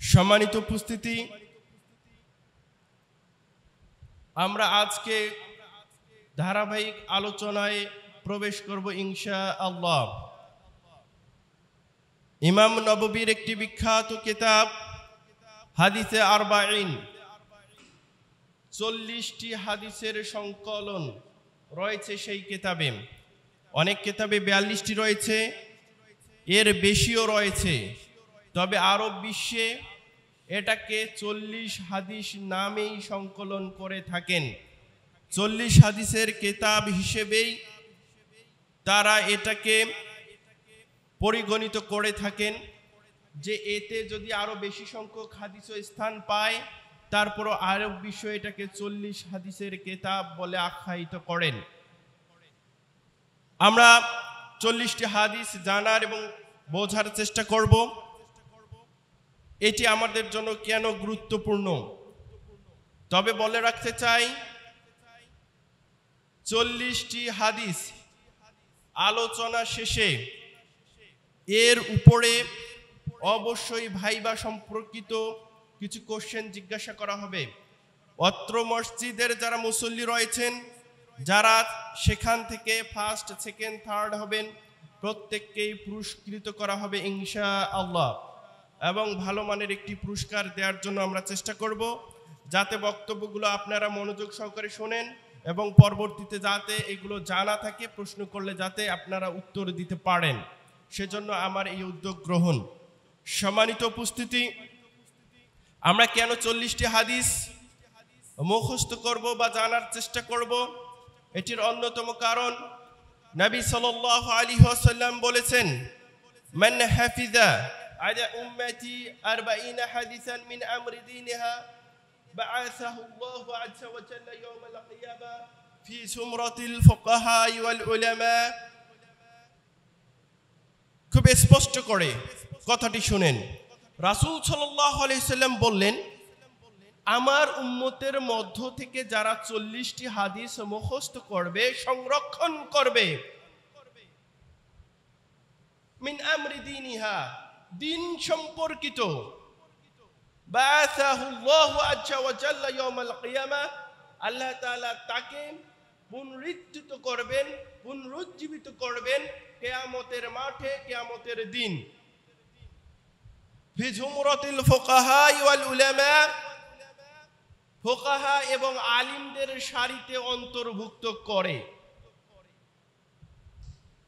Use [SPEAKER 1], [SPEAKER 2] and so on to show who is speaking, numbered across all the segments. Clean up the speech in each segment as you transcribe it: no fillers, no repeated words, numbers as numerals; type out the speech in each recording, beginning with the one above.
[SPEAKER 1] সম্মানিত উপস্থিতি, আমরা আজকে ধারাবাহিক আলোচনায় প্রবেশ করব ইনশাআল্লাহ। ইমাম নববীর একটি বিখ্যাত কিতাব হাদিসে আরবাঈন, 40টি হাদিসের সংকলন রয়েছে সেই কিতাবে। অনেক কিতাবে 42টি রয়েছে, এর বেশিও রয়েছে। তবে আরব বিশ্বে এটাকে 40 হাদিস নামেই সংকলন করে থাকেন। 40 হাদিসের কিতাব হিসেবেই তারা এটাকে পরিগণিত করে থাকেন, যে এতে যদি আরো বেশি সংখ্যক হাদিস স্থান পায়, তারপরও আরব বিশ্ব এটাকে 40 হাদিসের কিতাব বলে আখ্যায়িত করেন। আমরা 40টি হাদিস জানার এবং বোঝার চেষ্টা করব, এটি আমাদের জন্য কেন গুরুত্বপূর্ণ। তবে বলে রাখতে চাই, 40টি হাদিস আলোচনা শেষে এর উপরে অবশ্যই ভাইবা সম্পর্কিত কিছু কোশ্চেন জিজ্ঞাসা করা হবে। অত্র মসজিদের যারা মুসল্লি রয়েছেন, যারা সেখান থেকে ফার্স্ট, সেকেন্ড, থার্ড হবেন, প্রত্যেককেই পুরস্কৃত করা হবে ইনশাআল্লাহ। এবং ভালো মানের একটি পুরস্কার দেওয়ার জন্য আমরা চেষ্টা করব, যাতে বক্তব্যগুলো আপনারা মনোযোগ সহকারে শোনেন এবং পরবর্তীতে যাতে এগুলো জানা থাকে, প্রশ্ন করলে যাতে আপনারা উত্তর দিতে পারেন, সেজন্য আমার এই উদ্যোগ গ্রহণ। সম্মানিত উপস্থিতি, আমরা কেন 40টি হাদিস মুখস্থ করব বা জানার চেষ্টা করব, এটির অন্যতম কারণ নবী সাল্লাল্লাহু আলাইহি ওয়াসাল্লাম বলেছেন, মান হাফিজা আলা উম্মতি 40 হাদিসান মিন আমরি দীনিহা বা'আসাহু আল্লাহু আযজা ওয়া জাল্লা ইয়াওমাল কিয়ামা ফি সুমরাতিল ফুকাহা ওয়াল উলামা। খুব স্পষ্ট করে কথাটি শুনেন। রাসূল সাল্লাল্লাহু আলাইহি সাল্লাম বললেন, আমার উম্মতের মধ্য থেকে যারা 40টি হাদিস মুখস্থ করবে, সংরক্ষণ করবে, মিন আমরি দীনিহা, দিন সম্পর্কিত, বা'আসাহুল্লাহু আযজা ওয়া জাল্লা ইয়াওমাল কিয়ামা, আল্লাহ তাআলা তাকে পুনরুত্থিত করবেন, পুনরুজ্জীবিত করবেন কিয়ামতের মাঠে, কিয়ামতের দিন। ফি জুমরাতিল ফুকাহা ওয়াল উলামা, ফুকাহা এবং আলিমদের সারিতে অন্তর্ভুক্ত করে।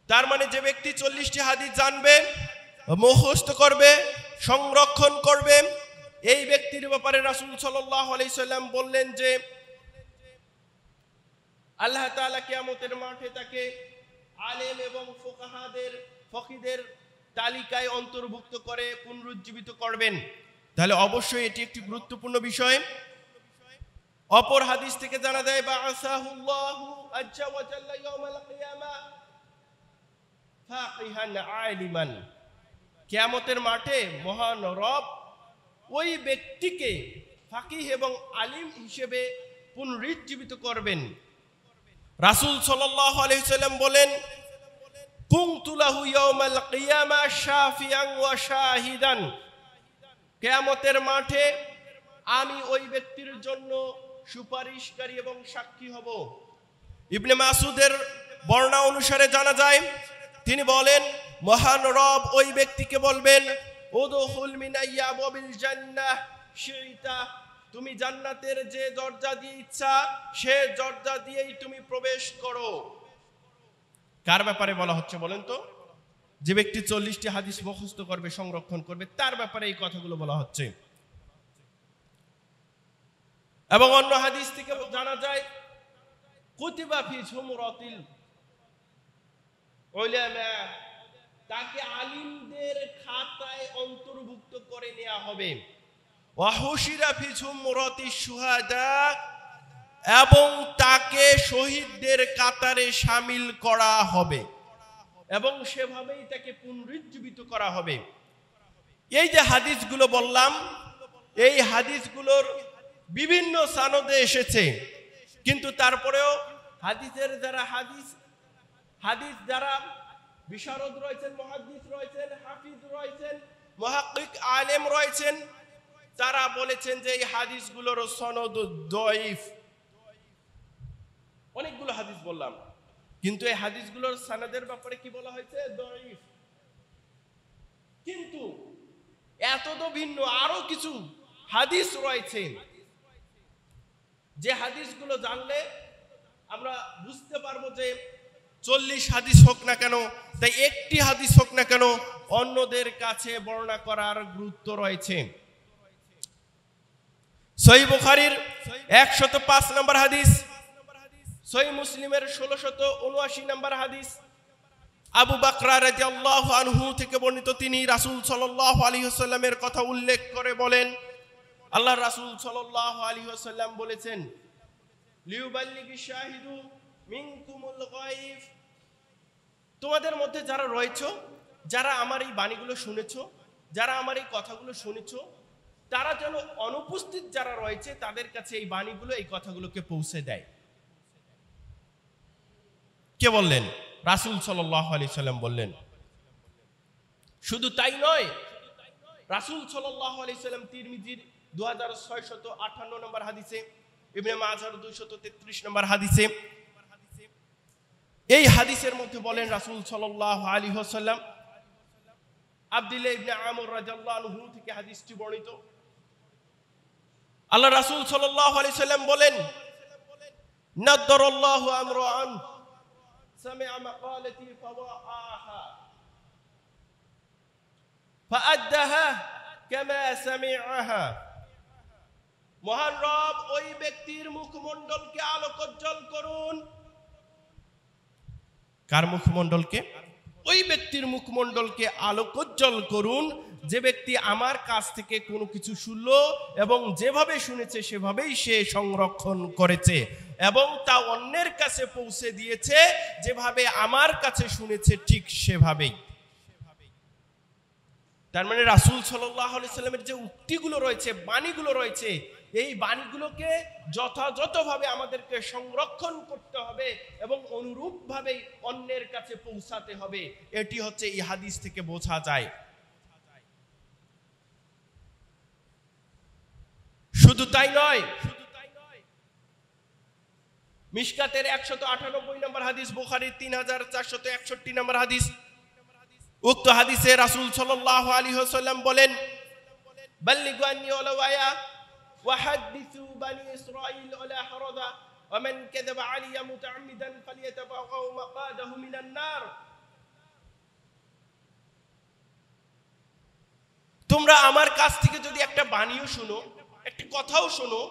[SPEAKER 1] তার মানে যে ব্যক্তি 40টি হাদিস জানবে, মুখস্থ করবে, সংরক্ষণ করবে, এই ব্যক্তির ব্যাপারে রাসূল সাল্লাল্লাহু আলাইহি সাল্লাম বললেন যে আল্লাহ তাআলা কিয়ামতের মাঠে তাকে আলেম এবং ফকিহদের তালিকায় অন্তর্ভুক্ত করে পুনরুজ্জীবিত করবেন। তাহলে অবশ্যই এটি একটি গুরুত্বপূর্ণ বিষয়। অপর হাদিস থেকে জানা যায়, বা'আসাহুল্লাহু আযজা ওয়া জাল্লা ইয়াওমাল কিয়ামা ফাকিহান আলিমান, কিয়ামতের মাঠে মহান রব ওই ব্যক্তিকে ফাকিহ এবং আলিম হিসেবে পুনরুজ্জীবিত করবেন। রাসূল সাল্লাল্লাহু আলাইহি সাল্লাম বলেন, কুনতু লাহু ইয়াওমাল কিয়ামা শাফিয়ান ওয়া শাহিদান, কিয়ামতের মাঠে আমি ওই ব্যক্তির জন্য সুপারিশকারী এবং সাক্ষী হব। ইবনে মাসউদের বর্ণনা অনুসারে জানা যায়, তিনি বলেন, মহান রব ওই ব্যক্তিকে বলবেন, উদখুল মিন আবওয়াবিল জান্নাহ শিইতা, তুমি জান্নাতের যে দরজা দিয়ে ইচ্ছা সে দরজা দিয়েই তুমি প্রবেশ করো। কার ব্যাপারে বলা হচ্ছে বলেন তো? যে ব্যক্তি 40টি হাদিস মুখস্থ করবে, সংরক্ষণ করবে, তার ব্যাপারে এই কথাগুলো বলা হচ্ছে। এবং অন্য হাদিস থেকে জানা যায়, কুতিবা ফি জুমরাতিল উলামা, তাকে আলিমদের খাতায় অন্তর্ভুক্ত করে নেওয়া হবে। ওয়া হুশিরা ফি জুমরাতিশ শুহাদা, এবং তাকে শহীদদের কাতারে শামিল করা হবে এবং সেভাবেই তাকে পুনরুজ্জীবিত করা হবে। এই যে হাদিসগুলো বললাম, এই হাদিসগুলোর বিভিন্ন সনদে এসেছে, কিন্তু তারপরেও হাদিসের যারা হাদিস যারা বিশারদ রয়েছেন, মুহাদ্দিস রয়েছেন, হাফিজ রয়েছেন, মুহাক্কিক আলেম রয়েছেন, তারা বলেছেন যে এই হাদিসগুলোর সনদ দয়ীফ। অনেকগুলো হাদিস বললাম, কিন্তু এই হাদিসগুলোর সনদের ব্যাপারে কি বলা হয়েছে? দয়ীফ। কিন্তু এত তো ভিন্ন আরো কিছু হাদিস রয়েছে যে হাদিসগুলো জানলে আমরা বুঝতে পারবো যে 40 হাদিস হোক না কেন, তাই একটি হাদিস হোক না কেন, অন্যদের কাছে বর্ণনা করার গুরুত্ব রয়েছে। সহিহ বুখারীর 105 নম্বর হাদিস, সহিহ মুসলিমের 1679 নম্বর হাদিস, আবু বকর রাদিয়াল্লাহু আনহু থেকে বর্ণিত, তিনি রাসূল সাল্লাল্লাহু আলাইহি ওয়াসাল্লামের কথা উল্লেখ করে বলেন, আল্লাহর রাসূল সাল্লাল্লাহু আলাইহি ওয়াসাল্লাম বলেছেন, লিউবাল্লিগি শাহিদু মিনকুমুল গায়ব, তোমাদের মধ্যে যারা রয়েছে, যারা আমার এই বাণীগুলো শুনেছো, যারা আমার এই কথাগুলো শুনেছো, তারা যেন অনুপস্থিত যারা রয়েছে তাদের কাছে এই বাণীগুলো, এই কথাগুলোকে পৌঁছে দেয়। কে বললেন? রাসূল সাল্লাল্লাহু আলাইহি সাল্লাম বললেন। শুধু তাই নয়, রাসূল সাল্লাল্লাহু আলাইহি সাল্লাম তিরমিজির 2658 নম্বর হাদিসে, ইবনে মাজাহর 233 নম্বর হাদিসে, এই হাদিসের মধ্যে বলেন রাসূল সাল্লাল্লাহু আলাইহি ওয়াসাল্লাম, আব্দুল্লাহ ইবনে আমর রাদিয়াল্লাহু আনহু থেকে হাদিসটি বর্ণিত, আল্লাহ রাসূল সাল্লাল্লাহু আলাইহি সাল্লাম বলেন, নাদ্দারাল্লাহু আমরান সামি'a মাকালাতি ফাওয়াআহা ফাআদ্দাহা কামা সামি'আহা, মহান রব ওই ব্যক্তির মুখমণ্ডলকে আলোকোজ্জ্বল করুন। কার মুখমণ্ডলকে? ওই ব্যক্তির মুখমণ্ডলকে আলোকোজ্জ্বল করুন যে ব্যক্তি আমার কাছ থেকে কোনো কিছু শুনলো এবং যেভাবে শুনেছে সেভাবেই সে সংরক্ষণ করেছে এবং তা অন্যের কাছে পৌঁছে দিয়েছে যেভাবে আমার কাছে শুনেছে ঠিক সেভাবেই। তার মানে রাসূল সাল্লাল্লাহু আলাইহি সাল্লামের যে উক্তিগুলো রয়েছে, বাণীগুলো রয়েছে, এই বাণীগুলোকে যথাযথভাবে আমাদেরকে সংরক্ষণ করতে হবে এবং অনুরূপভাবে অন্যের কাছে পৌঁছাতে হবে। এটি হচ্ছে এই হাদিস থেকে বোঝা যায়। শুধু তাই নয়, মিশকাতের 198 নম্বর হাদিস, বুখারীর 3461 নম্বর হাদিস, উক্ত হাদিসে রাসূল সাল্লাল্লাহু আলাইহি ওয়াসাল্লাম বলেন, বাল্লিগু আন্নী ওয়ালাউ আয়া ওয়া হাদিসু বানি ইসরাঈল ওয়ালা হারাজা ওয়া মান কাযাবা আলাইয়া মুতাআম্মিদান ফালিয়াতাবাওয়া মাকাদাহু মিনান নার। তোমরা আমার কাছ থেকে যদি একটা বাণীও শোনো, একটা কথাও শোনো,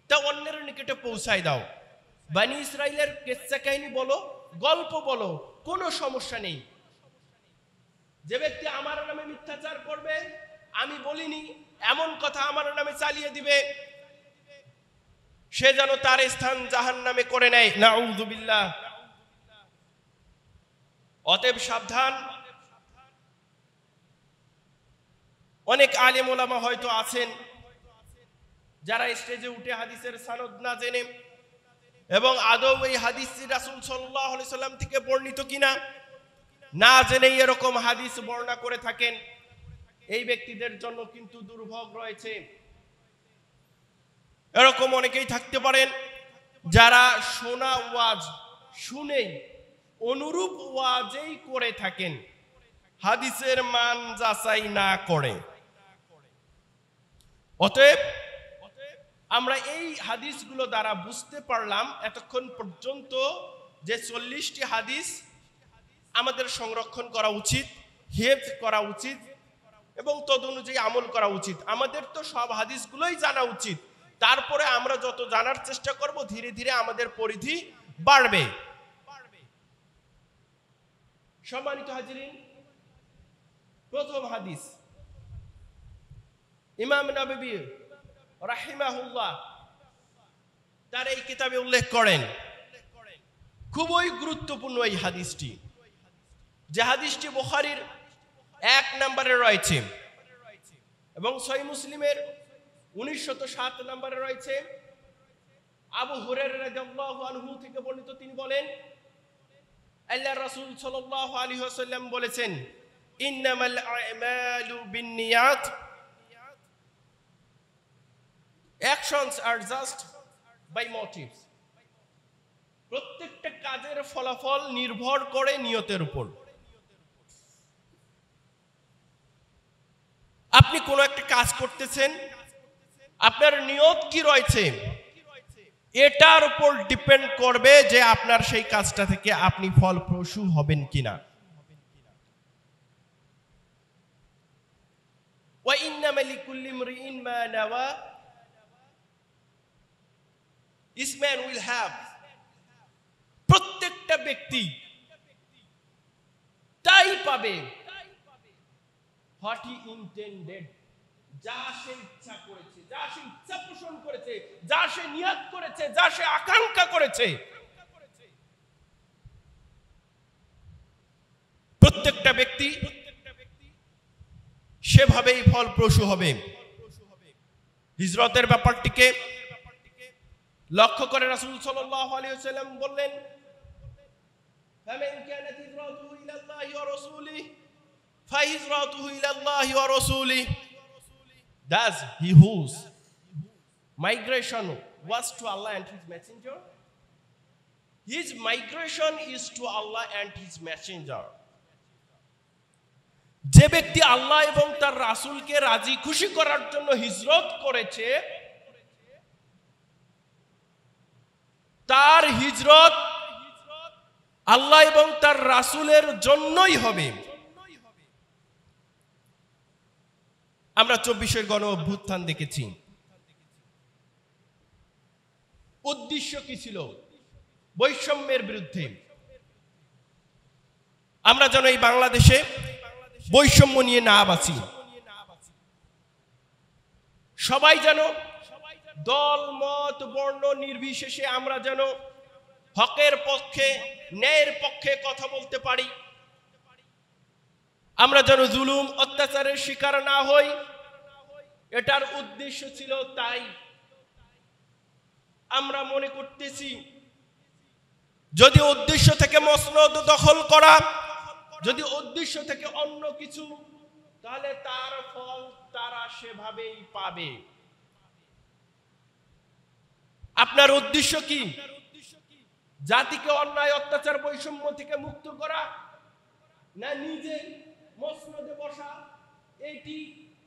[SPEAKER 1] তা অন্যের নিকটে পৌঁছায় দাও। বানি ইসরাঈলের কিসসা কাহিনী বলো, গল্প বলো, কোনো সমস্যা নেই। যে ব্যক্তি আমার নামে মিথ্যাচার করবে, আমি বলিনি এমন কথা আমার নামে চালিয়ে দিবে, সে যেন তার স্থান জাহান্নামে করে নেয়, নাউযুবিল্লাহ। অতএব সাবধান। অনেক আলেম ওলামা হয়তো আছেন যারা স্টেজে উঠে হাদিসের সনদ না জেনে এবং আদৌ এই হাদিসটি রাসূল সাল্লাল্লাহু আলাইহি সাল্লাম থেকে বর্ণিত কিনা না জেনে এরকম হাদিস বর্ণনা করে থাকেন। এই ব্যক্তিদের জন্য কিন্তু দুর্ভোগ রয়েছে। এরকম অনেকেই থাকতে পারেন যারা শোনা ওয়াজ শুনেই অনুরূপ ওয়াজই করে থাকেন, হাদিসের মান যাচাই না করে। অতএব আমরা এই হাদিসগুলো দ্বারা বুঝতে পারলাম এতক্ষণ পর্যন্ত যে 40টি হাদিস আমাদের সংরক্ষণ করা উচিত, হেফজ করা উচিত এবং তদনুযায়ী আমল করা উচিত। আমাদের তো সব হাদিসগুলোই জানা উচিত, তারপরে আমরা যত জানার চেষ্টা করব ধীরে ধীরে আমাদের পরিধি বাড়বে। সম্মানিত হাজিরিন, প্রথম হাদিস ইমাম নববী রাহিমাহুল্লাহ তার এই কিতাবে উল্লেখ করেন, খুবই গুরুত্বপূর্ণ এই হাদিসটি, যে হাদিসটি বুখারীর 1 নম্বরে রয়েছে এবং সহিহ মুসলিমের 1907 নম্বরে রয়েছে। আবু হুরায়রা রাদিয়াল্লাহু আনহু থেকে বর্ণিত, তিনি বলেন, আল্লাহর রাসূল সাল্লাল্লাহু আলাইহি ওয়াসাল্লাম বলেছেন, ইন্নামাল আ'মালু বিন্নিয়াত Actions are just by motives. প্রত্যেকটা কাজের ফলাফল নির্ভর করে নিয়তের উপর। আপনি কোনো একটা কাজ করতেছেন, আপনার নিয়ত কি রয়েছে এটার উপর ডিপেন্ড করবে যে আপনার সেই কাজটা থেকে আপনি ফলপ্রসূ হবেন কিনা। ওয়া ইন্নামা লিকুল্লি ইমরিইন মা নাওয়া, each man will have, প্রত্যেকটা ব্যক্তি তাই পাবে what he intended, যা সে ইচ্ছা করেছে, যা সে ইচ্ছা পোষণ করেছে, যা সে নিয়ত করেছে, যা সে আকাঙ্ক্ষা করেছে। প্রত্যেকটা ব্যক্তি সেভাবেই ফলপ্রসূ হবে। হিজরতের ব্যাপারটিকে লক্ষ্য করে রাসূল সাল্লাল্লাহু আলাইহি ওয়াসাল্লাম বললেন, ফামান কানাত হিজরাতুহু ইলাল্লাহি ওয়া রাসূলিহি ফাহিজরাতুহু ইলাল্লাহি ওয়া রাসূলিহি। Does he whose migration was to Allah and his messenger, his migration is to Allah and his messenger. যে ব্যক্তি আল্লাহ এবং তার রাসূলকে রাজি খুশি করার জন্য হিজরত করেছে, তার হিজরত আল্লাহ এবং তার রাসূলের জন্যই হবে। আমরা 24-এর গণ অভ্যুত্থান দেখেছি। উদ্দেশ্য কি ছিল? বৈষম্যের বিরুদ্ধে। আমরা যেন এই বাংলাদেশে বৈষম্য নিয়ে না বাঁচি। সবাই যেন দল মত বর্ণ নির্বিশেষে আমরা যেন হকের পক্ষে ন্যায়ের পক্ষে কথা বলতে পারি। আমরা যেন জুলুম অত্যাচারের শিকার না হই, এটার উদ্দেশ্য ছিল। তাই আমরা মনে করতেছি যদি উদ্দেশ্য থেকে মসনদ দখল করা, যদি উদ্দেশ্য থেকে অন্য কিছু, তাহলে তার ফল তারা সেভাবেই পাবে। আপনার উদ্দেশ্য কি? জাতিকে অন্যায় অত্যাচার বৈষম্য থেকে মুক্ত করা, না নিজে মসনদে বসা? এটি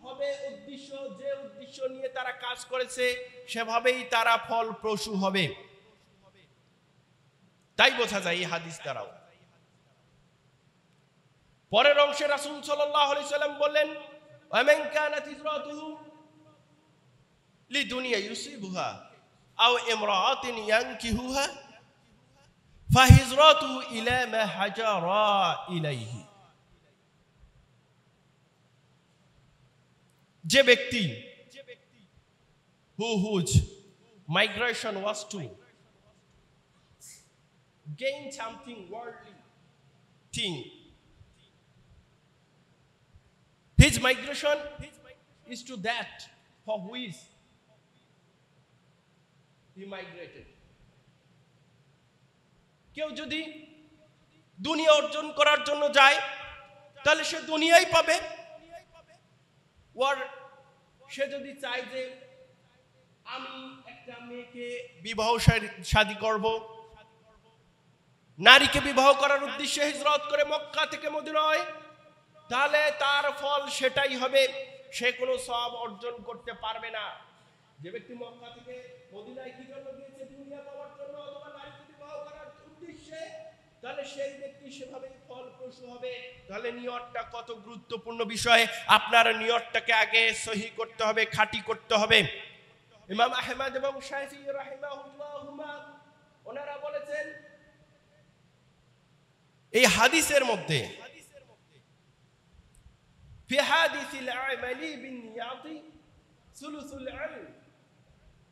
[SPEAKER 1] হবে উদ্দেশ্য। যে উদ্দেশ্য নিয়ে তারা কাজ করেছে সেভাবেই তারা ফলপ্রসূ হবে। তাই বোঝা যায় এই হাদিস দ্বারাও। পরের অংশে রাসূল সাল্লাল্লাহু আলাইহি সাল্লাম বললেন, ওয়ামান কানাত হিজরাতুহু লিদুনিয়া ইউসিবুহা আও ইমরাআতিন ইয়ানকিহুহা ফাহিজরাতুহু ইলা মা হাজারা ইলাইহি। যে ব্যক্তি whose migration was to gain something worldly thing, his migration is to that for which he migrated. কেউ যদি দুনিয়া অর্জন করার জন্য যায় তাহলে সে দুনিয়াই পাবে। ওর সে যদি চায় যে আমি একটা মেয়েকে বিবাহ শাদী করব, নারীকে বিবাহ করার উদ্দেশ্যে হিজরত করে মক্কা থেকে মদিনায়, তাহলে তার ফল সেটাই হবে। সে কোনো সওয়াব অর্জন করতে পারবে না। যে ব্যক্তি মক্কা থেকে মদিনায় কি জন্য গিয়েছে? দুনিয়া পাওয়ার জন্য অথবা নারীকে বিবাহ করার উদ্দেশ্যে, তাহলে সেই ব্যক্তি সেভাবেই ফলপ্রসূ হবে। তাহলে নিয়তটা কত গুরুত্বপূর্ণ বিষয়। আপনার নিয়তটাকে আগে সহি করতে হবে, খাঁটি করতে হবে। ইমাম আহমদ এবং শাফিঈ রাহিমাহুল্লাহুমা ওনারা বলেছেন এই হাদিসের মধ্যে, ফি হাদিসিল আমালি বিন্নিয়াতি সুলুসুল ইলম,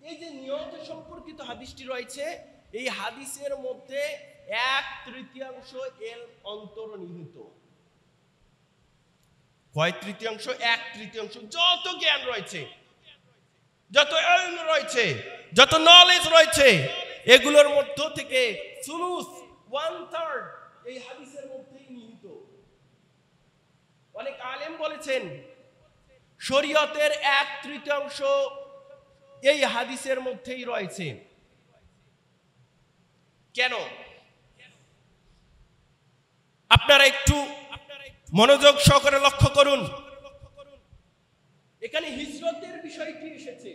[SPEAKER 1] এই যে নিয়ত সম্পর্কিত হাদিসটি রয়েছে, এই হাদিসের মধ্যে 1/3 এল অন্তর্নিহিত। কয় তৃতীয়াংশ? 1/3। যত জ্ঞান রয়েছে, যত ইলম রয়েছে, যত নলেজ রয়েছে, এগুলোর মধ্য থেকে সুলুস 1/3 এই হাদিসের মধ্যেই নিহিত। অনেক আলেম বলেছেন শরীয়তের 1/3 এই হাদিসের মধ্যেই রয়েছে। কেন? আপনারা একটু মনোযোগ সহকারে লক্ষ্য করুন। এখানে হিজরতের বিষয়টি এসেছে।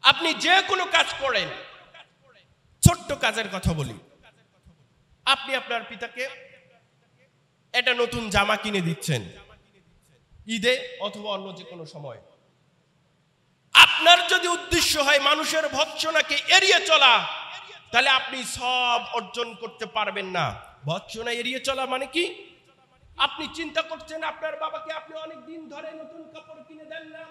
[SPEAKER 1] আপনি যে কোনো কাজ করেন, ছোট্ট কাজের কথা বলি, আপনি আপনার পিতাকে একটা নতুন জামা কিনে দিচ্ছেন ঈদে অথবা অন্য যে কোনো সময়। আপনার যদি উদ্দেশ্য হয় মানুষের ভৎসনাকে এড়িয়ে চলা, তাহলে আপনি সব অর্জন করতে পারবেন না। ভৎসনা এড়িয়ে চলা মানে কি? আপনি চিন্তা করছেন আপনার বাবাকে আপনি অনেক দিন ধরে নতুন কাপড় কিনে দেন না।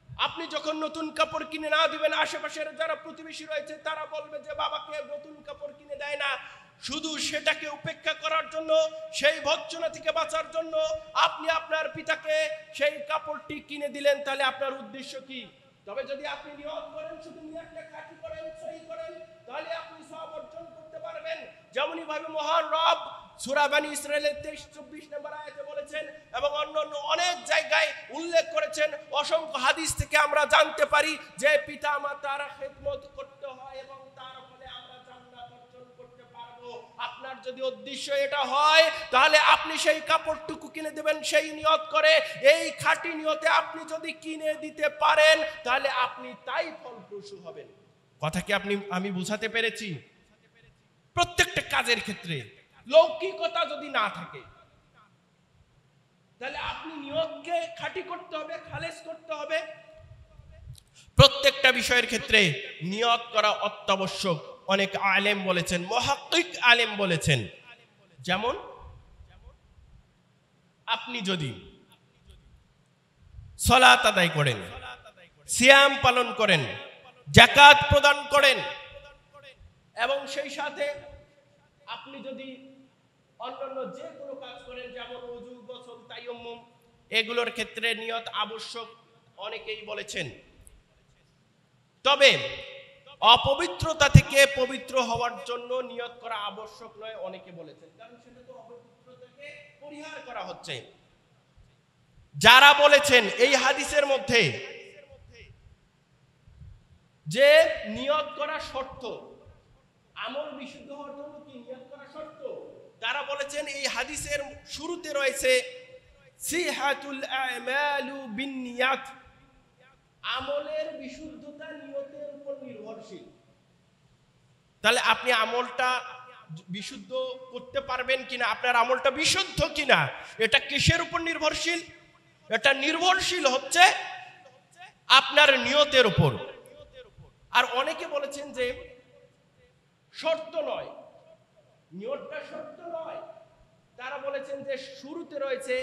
[SPEAKER 1] আপনি যখন নতুন কাপড় কিনে না দিবেন, আশেপাশের যারা প্রতিবেশী রয়েছে তারা বলবে যে বাবাকে নতুন কাপড় কিনে দেয় না। শুধু সেটাকে উপেক্ষা করার জন্য, সেই ভৎসনা থেকে বাঁচার জন্য আপনি আপনার পিতাকে সেই কাপড়টি কিনে দিলেন, তাহলে আপনার উদ্দেশ্য কি? তবে যদি আপনি নিয়ত করেন, শুধু নিয়তটা খাঁটি করেন, সহি করেন, তাহলে আপনি সব অর্জন করতে পারবেন। যেমনই ভাবে মহান রব সূরা বনী ইসরাঈলের 23-24 নম্বর আয়াতে বলেছেন এবং অন্যান্য অনেক জায়গায় উল্লেখ করেছেন। অসংখ্য হাদিস থেকে আমরা জানতে পারি যে পিতা মাতার খেদমত করতে হয় এবং তার ফলে আমরা জান্নাত অর্জন করতে পারবো। আপনার যদি উদ্দেশ্য এটা হয়, তাহলে আপনি সেই কাপড়টুকু কিনে দেবেন সেই নিয়ত করে। এই খাঁটি নিয়তে আপনি যদি কিনে দিতে পারেন, তাহলে আপনি তাই ফলপ্রসূ হবেন। কথা কি আমি বুঝাতে পেরেছি? প্রত্যেকটা কাজের ক্ষেত্রে লৌকিকতা যদি না থাকে, তাহলে আপনি নিয়তকে খাঁটি করতে হবে, খালেস করতে হবে। প্রত্যেকটা বিষয়ের ক্ষেত্রে নিয়ত করা অত্যাবশ্যক। অনেক আলেম বলেছেন, মুহাক্কিক আলেম বলেছেন, যেমন আপনি যদি সালাত আদায় করেন, সিয়াম পালন করেন, যাকাত প্রদান করেন এবং সেই সাথে আপনি যদি অন্যান্য যে কোনো কাজ করেন, যেমন ওযু, গোসল, তায়াম্মুম, এগুলোর ক্ষেত্রে নিয়ত আবশ্যক অনেকেই বলেছেন। তবে অপবিত্রতা থেকে পবিত্র হওয়ার জন্য নিয়ত করা আবশ্যক নয় অনেকে বলেছেন, কারণ সেটা তো অপবিত্রতাকে পরিহার করা হচ্ছে। যারা বলেছেন এই হাদিসের মধ্যে যে নিয়ত করা শর্ত, আমল বিশুদ্ধ হওয়ার জন্য কি নিয়ত করা শর্ত, তারা বলেছেন এই হাদিসের শুরুতে রয়েছে সিহাতুল আমালু বিন্নিয়াত, আমলের বিশুদ্ধতা নিয়তের উপর নির্ভরশীল। তাহলে আপনি আমলটা বিশুদ্ধ করতে পারবেন কিনা, আপনার আমলটা বিশুদ্ধ কিনা, এটা কিসের উপর নির্ভরশীল? এটা নির্ভরশীল হচ্ছে আপনার নিয়তের উপর। আর অনেকে বলেছেন যে শর্ত নয়, নিয়তটা শর্ত নয়। তারা বলেছেন যে শুরুতে রয়েছে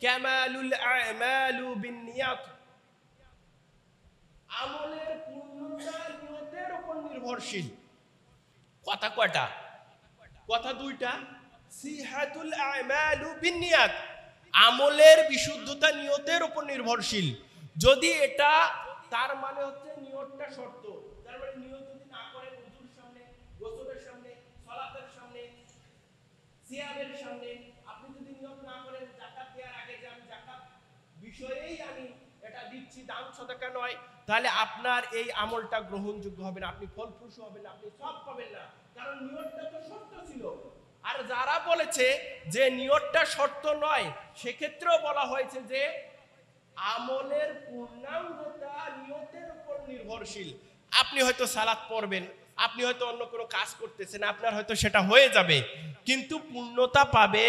[SPEAKER 1] কামালুল আমালু বিন্নিয়াত, আমলের পূর্ণতা নিয়তের উপর নির্ভরশীল। কথা কয়টা? কথা দুইটা। সিহাতুল আমালু বিন্নিয়াত, আমলের বিশুদ্ধতা নিয়তের উপর নির্ভরশীল। যদি এটা, তার মানে হচ্ছে নিয়তটা শর্ত। তার মানে নিয়ত যদি না করেন, ওযুর সামনে, গোসলের সামনে, সালাতের সামনে, সিয়ামের সামনে আপনি যদি নিয়ত না করেন, যাকাত দেওয়ার আগে যে আমি যাকাত বিষয়েই আমি এটা দিচ্ছি, দান সাদাকা নয়, তাহলে আপনার এই আমলটা গ্রহণযোগ্য হবে না, আপনি ফলপ্রসূ হবেন না, আপনি সওয়াব পাবেন না, কারণ নিয়তটা তো শর্ত ছিল। আর যারা বলেছে যে নিয়তটা শর্ত নয়, সেক্ষেত্রেও বলা হয়েছে যে আমলের পূর্ণাঙ্গতা নিয়তের উপর নির্ভরশীল। আপনি হয়তো সালাত পড়বেন, আপনি হয়তো অন্য কোনো কাজ করতেছেন, আপনার হয়তো সেটা হয়ে যাবে, কিন্তু পূর্ণতা পাবে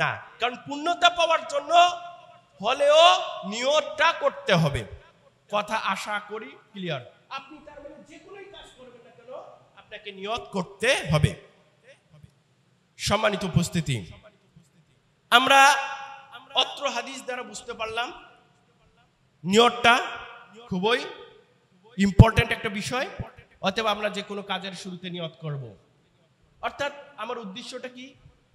[SPEAKER 1] না। কারণ পূর্ণতা পাওয়ার জন্য হলেও নিয়তটা করতে হবে। কথা আশা করি ক্লিয়ার। আপনি তার মানে যে কোনোই কাজ করবেন না কেন, আপনাকে নিয়ত করতে হবে। সম্মানিত উপস্থিতি, আমরা অত্র হাদিস দ্বারা বুঝতে পারলাম নিয়তটা খুবই ইম্পর্টেন্ট একটা বিষয়। অতএব আমরা যে কোনো কাজের শুরুতে নিয়ত করব। অর্থাৎ আমার উদ্দেশ্যটা কি,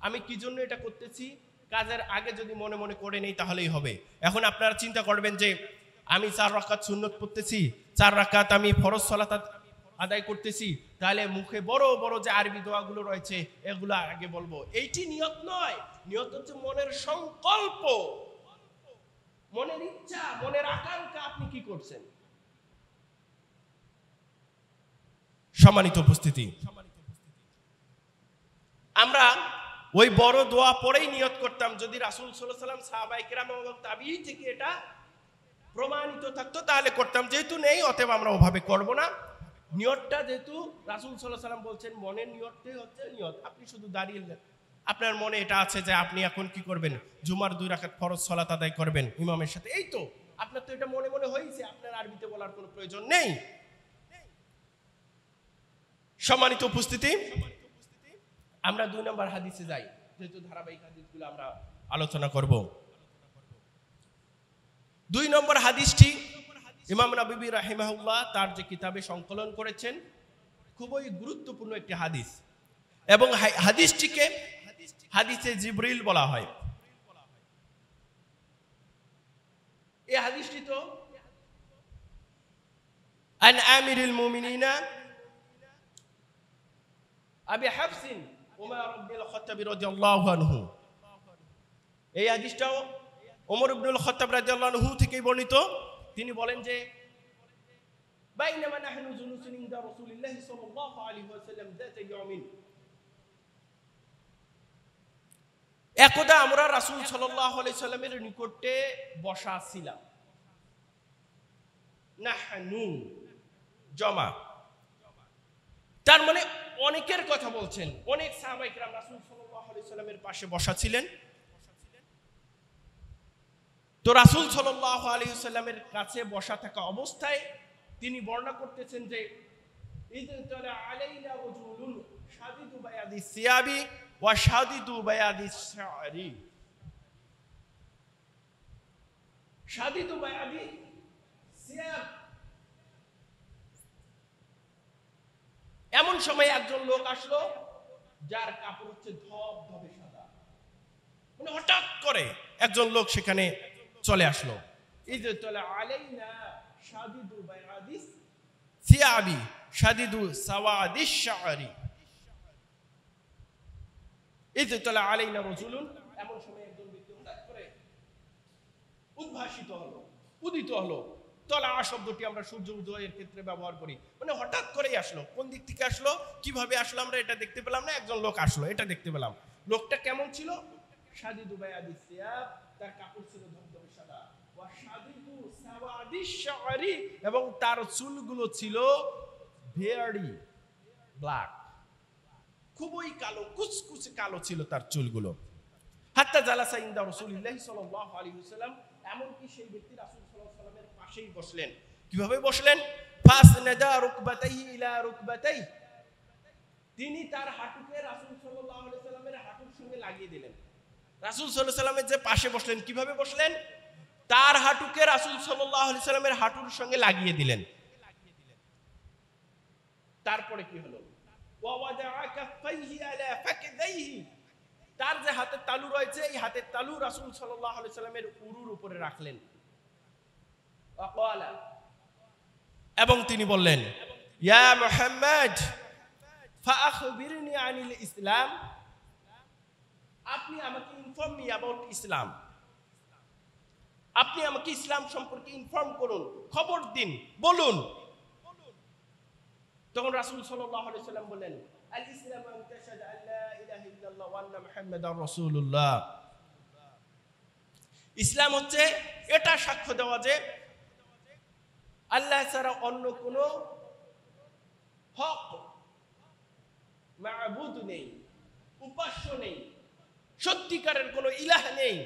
[SPEAKER 1] আমি কি জন্য এটা করতেছি, কাজের আগে যদি মনে মনে করে নেই তাহলেই হবে। এখন আপনারা চিন্তা করবেন যে আমি 4 রাকাত সুন্নত পড়তেছি, 4 রাকাত আমি ফরজ সালাত আদায় করতেছি, তাহলে মুখে বড় বড় যে আরবি দোয়াগুলো রয়েছে এগুলো আগে বলবো। এইটি নিয়ত নয়। নিয়ত হচ্ছে মনের সংকল্প, মনের ইচ্ছা, মনের আকাঙ্ক্ষা, আপনি কি করছেন। সম্মানিত উপস্থিতি, আমরা ওই বড় দোয়া পরেই নিয়ত করতাম, যদি রাসূল সাল্লাল্লাহু আলাইহি ওয়াসাল্লাম সাহাবায়ে কেরাম এবং তাবিঈ থেকে এটা প্রমাণিত থাকতো তাহলে করতাম, যেহেতু নেই অতএব আমরা ওভাবে করব না। নিয়তটা যেহেতু রাসূল সাল্লাল্লাহু আলাইহি ওয়াসাল্লাম বলছেন মনের নিয়তটাই হচ্ছে নিয়ত, আপনি শুধু দাঁড়িয়ে আপনার মনে এটা আছে যে আপনি এখন কি করবেন, জুমার 2 রাকাত ফরজ সালাত আদায় করবেন ইমামের সাথে, এই তো আপনার তো এটা মনে মনে হয়েছে, আপনার আরবিতে বলার কোনো প্রয়োজন নেই। সম্মানিত উপস্থিতি, আমরা 2 নম্বর হাদিসে যাই, যেহেতু ধারাবাহিক হাদিসগুলো আমরা আলোচনা করব। 2 নম্বর হাদিসটি ইমাম নববী রাহিমাহুল্লাহ তার যে কিতাবে সংকলন করেছেন, খুবই গুরুত্বপূর্ণ একটি হাদিস, এবং হাদিসটিকে হাদিসে জিবরিল বলা হয়। এই হাদিসটি তো আন আমিরুল মুমিনিনা আবি হাফসিন উমর ইবনুল খাত্তাব রাদিয়াল্লাহু আনহু, এই হাদিসটাও ওমর ইবনুল খাত্তাব রাদিয়াল্লাহু আনহু থেকে বর্ণিত। তিনি বলেন যে বাইনামা নাহনু জুলুসুন ইনদা রাসূলিল্লাহি সাল্লাল্লাহু আলাইহি ওয়াসাল্লাম যাতা ইয়াউমিন, একদা আমরা রাসূল সাল্লাল্লাহু আলাইহি সাল্লামের নিকটে বসা ছিলাম। নাহনু জমা, তার মানে অনেকের কথা বলছেন, অনেক সাহাবায়ে কেরাম রাসূল সাল্লাল্লাহু আলাইহি সাল্লামের পাশে বসা ছিলেন। তো রাসূল সাল্লাল্লাহু আলাইহি সাল্লামের কাছে বসা থাকা অবস্থায় তিনি বর্ণনা করতেছেন যে ইযতালা আলাইনা রাজুলুন শাদীদু বায়াদিস সিয়াবি ওয়া শাদীদু বায়াদিস শা'রি, শাদীদু বায়াদি সিয়াব, এমন সময় একজন লোক আসলো যার কাপড় হচ্ছে ধবধবে সাদা, মানে হঠাৎ করে একজন লোক সেখানে চলে আসলো। ইযতালা আলাইনা শাদীদু বায়াদিস সিয়াবি শাদীদু সাওয়াদিস শা'রি, ইযতালা আলাইনা রাজুলুন, এমন সময় একজন ব্যক্তি হঠাৎ করে উদ্ভাসিত হলো, উদিত হলো। তলা শব্দটি আমরা সূর্য উদয়ের ক্ষেত্রে ব্যবহার করি, মানে হঠাৎ করেই আসলো। কোন দিক থেকে আসলো, কিভাবে আসলো আমরা এটা দেখতে পেলাম না, একজন লোক আসলো এটা দেখতে পেলাম। লোকটা কেমন ছিল? শাদীদু বায়াদিস সিয়াব, তার কাপড় ছিল ধবধবে সাদা, ওয়া শাদীদু সাওয়াদিস শা'রি, এবং তার চুলগুলো ছিল ভেরি ব্ল্যাক, খুবই কালো, কুচকুচে কালো ছিল তার চুলগুলো। হাত্তা জালাসা ইনদা রাসূলিল্লাহি সাল্লাল্লাহু আলাইহি ওয়াসাল্লাম, এমনকি সেই ব্যক্তি রাসূল সাল্লাল্লাহু আলাইহি ওয়াসাল্লামের পাশেই বসলেন। কিভাবে বসলেন? ফাসনাদা রুকবাতাইহি ইলা রুকবাতাইহি, তিনি তার হাঁটুকে রাসূল সাল্লাল্লাহু আলাইহি ওয়াসাল্লামের হাঁটুর সঙ্গে লাগিয়ে দিলেন। রাসূল সাল্লাল্লাহু আলাইহি ওয়াসাল্লামের যে পাশে বসলেন, কিভাবে বসলেন? তার হাঁটুকে রাসূল সাল্লাল্লাহু আলাইহি ওয়াসাল্লামের হাঁটুর সঙ্গে লাগিয়ে দিলেন। তারপরে কি হলো? ওয়া ওয়াদাআ কাফাইহি আলা ফাকদাইহি, তার যে হাতের তালু রয়েছে এই হাতের তালু রাসূল সাল্লাল্লাহু আলাইহি সাল্লামের উরুর উপরে রাখলেন। ওয়াকালা, এবং তিনি বললেন ইয়া মুহাম্মদ ফাআখবিরনি আনিল ইসলাম, আপনি আমাকে ইনফর্ম মি অ্যাবাউট ইসলাম, আপনি আমাকে ইসলাম সম্পর্কে ইনফর্ম করুন, খবর দিন, বলুন। তখন রাসূল সাল্লাল্লাহু আলাইহি সাল্লাম বলেন আল ইসলাম আন তাশহাদা আল লা ইলাহা ইল্লাল্লাহ ওয়া আন্না মুহাম্মাদার রাসূলুল্লাহ, ইসলাম হচ্ছে এটা সাক্ষ্য দেওয়া যে আল্লাহ ছাড়া অন্য কোনো হক মাবুদ নেই, উপাস্য নেই, সত্যিকারের কোনো ইলাহ নেই,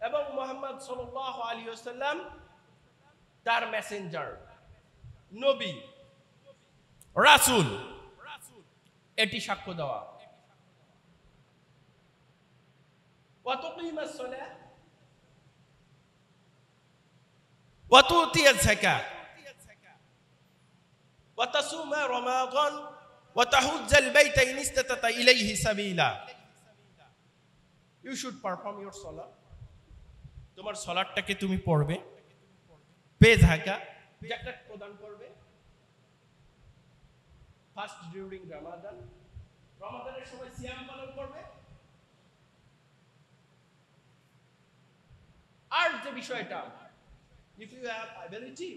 [SPEAKER 1] এবং মুহাম্মদ সাল্লাল্লাহু আলাইহি ওয়াসাল্লাম তার মেসেঞ্জার, নবী, রাসূল, এটি সাক্ষ্য দেওয়া। ওয়া তুকিমাস সালাহ ওয়া তুতিয়াজ যাকাত ওয়া তাসুমা রমাদান ওয়া তাহুজ্জাল বাইতা ইন ইসতাতা ইলাইহি সাবিলা, ইউ শুড পারফর্ম ইওর সালাহ, তোমার সালাতটাকে তুমি পড়বে, পে যাকাত, যাকাত প্রদান করবে, ফাস্ট ডিউরিং রমাদান, রমাদানের সময় সিয়াম পালন করবে, আর যে বিষয়টা ইফ ইউ হ্যাভ অ্যাবিলিটি,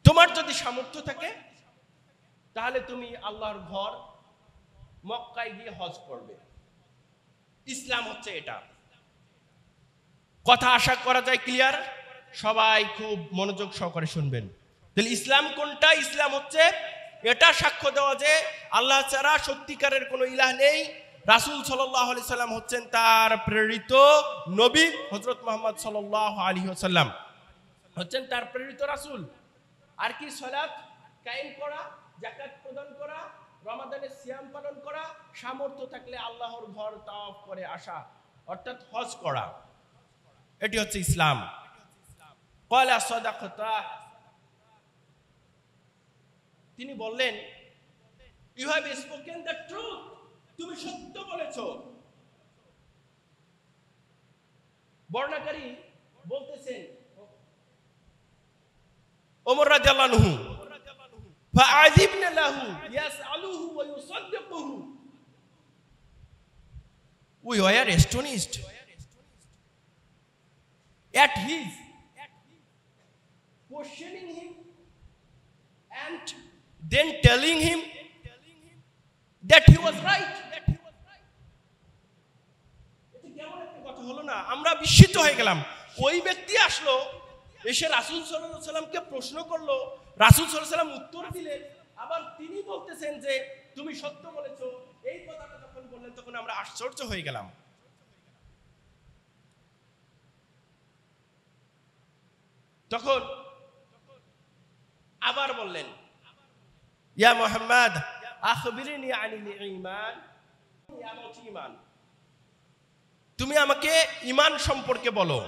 [SPEAKER 1] তোমার যদি সামর্থ্য থাকে তাহলে তুমি আল্লাহর ঘর মক্কায় গিয়ে হজ করবে। ইসলাম হচ্ছে এটা। কথা আশা করা যায় ক্লিয়ার? সবাই খুব মনোযোগ সহকারে শুনবেন। তাহলে ইসলাম কোনটা? ইসলাম হচ্ছে এটা সাক্ষ্য দেওয়া যে আল্লাহ ছাড়া সত্যিকারের কোনো ইলাহ নেই, রাসূল সাল্লাল্লাহু আলাইহি সাল্লাম হচ্ছেন তার প্রেরিত নবী, হযরত মুহাম্মদ সাল্লাল্লাহু আলাইহি ওয়াসাল্লাম হচ্ছেন তার প্রেরিত রাসূল। আর কি? সালাত কায়েম করা, যাকাত প্রদান করা, রমাদানের সিয়াম পালন করা, সামর্থ্য থাকলে আল্লাহর ঘর তাওয়াফ করে আসা, অর্থাৎ হজ করা। এটি হচ্ছে ইসলাম। ক্বালা সাদাকাতা, তিনি বললেন you have spoken the truth, তুমি সত্য বলেছো। বর্ণনাকারী বলতেছেন ওমর রাদিয়াল্লাহু আনহু ফাআযিবনা লাহু ইয়াসআলুহু ওয়া ইউসাদ্দিকুহু, we were astonished at his questioning him and then telling him that he was right. এটা কেমন একটা কথা হলো না? আমরা বিস্মিত হয়ে গেলাম। ওই ব্যক্তি আসলো, এসে রাসূল সাল্লাল্লাহু আলাইহি সাল্লামকে প্রশ্ন করলো, রাসূল সাল্লাল্লাহু আলাইহি সাল্লাম উত্তর দিলেন, আবার তিনি বলতেছেন যে তুমি সত্য বলেছো। এই কথাটা যখন বললেন তখন আমরা আশ্চর্য হয়ে গেলাম। তখন আবার বললেন ইয়া মুহাম্মদ আখবিরনি আনিল ঈমান, ঈমান, তুমি আমাকে ঈমান সম্পর্কে বলো।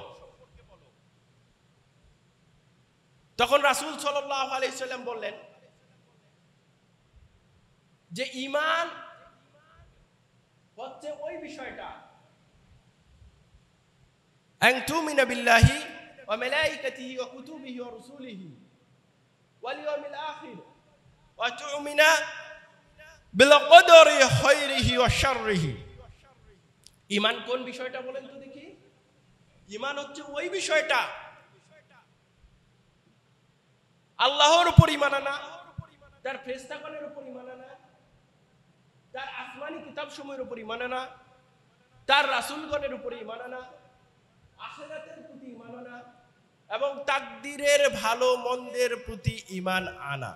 [SPEAKER 1] তখন রাসূল সাল্লাল্লাহু আলাইহি সাল্লাম বললেন যে ঈমান হচ্ছে ওই বিষয়টা আন তুমিনা বিল্লাহি ওয়া মালাইকাতিহি ওয়া কুতুবিহি ওয়া রাসূলিহি ওয়াল ইয়াউমিল আখির ওয়া তুমিনা বিল কদরি খাইরিহি ওয়া শাররিহি। ঈমান কোন বিষয়টা বলেন তো দেখি? ঈমান হচ্ছে ওই বিষয়টা আল্লাহর উপর ঈমান আনা, তার ফেরেশতাগণের উপর ঈমান আনা, তার আসমানি কিতাবসমূহের উপর ঈমান আনা, তার রাসূলগণের উপর ঈমান আনা, আখিরাতের প্রতি ঈমান আনা এবং তাকদীরের ভালো মন্দের প্রতি ঈমান আনা।